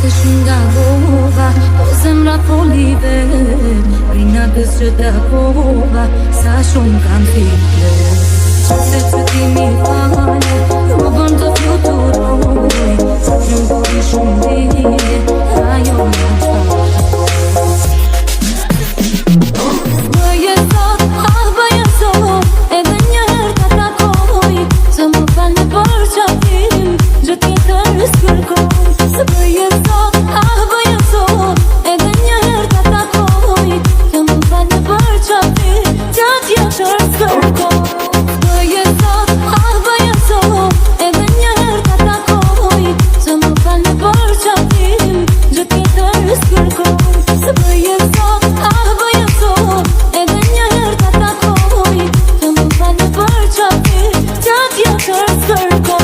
Se shumë nga bova, po zemra polive Rina kësë që të bova, sa shumë kam file Se që ti mi fale, më bën të fluturoj Një bori shumë dhije, ajo në fale Bëje sot, bëje sot, edhe njërë të takoj Se më falë për qafim, gjë tjetër s'kërkoj Bëje sot, bëje sot, edhe njërë të takoj Se më falë për qafim, gjë tjetër s'kërkoj Bëje sot, bëje sot, edhe njërë të takoj Se më falë për qafim, gjë tjetër s'kërkoj Bëje sot, bëje sot, edhe njërë të takoj Se më falë për qafim, gjë tjetër s'kërkoj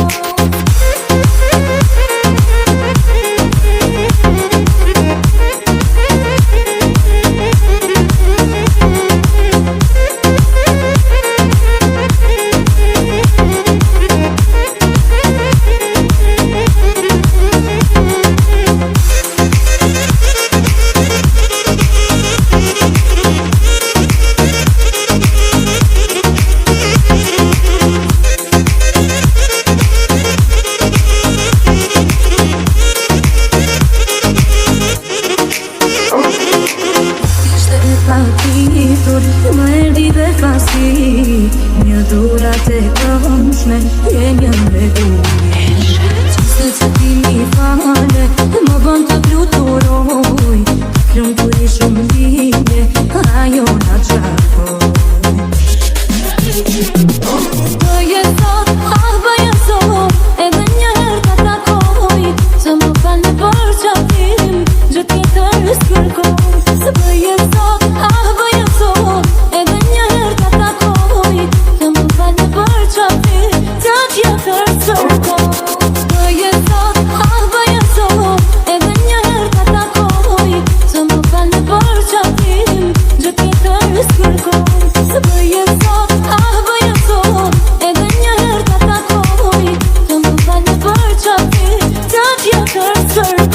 Më erdi dhe fasi Një durat e këmshme Jemi me duj Se që ti mi fale Më bën të fluturoj Flum kuri shumë dhije Ajo na qakoj Bëje sot, bëje sot Edhe njërë të takoj Se më falë për qafim Gjë tjetër s'kërkoj Bëje sot, bëje sot Edhe njërë të takoj Se më falë për qafim Gjë tjetër s'kërkoj Bëje sot, bëje sot Edhe njërë të takoj Se më falë për qafim Gjë tjetër s'kërkoj Bëje sot, bëje sot Edhe njërë të takoj Se më falë për qafim Gjë tjetër s'kërkoj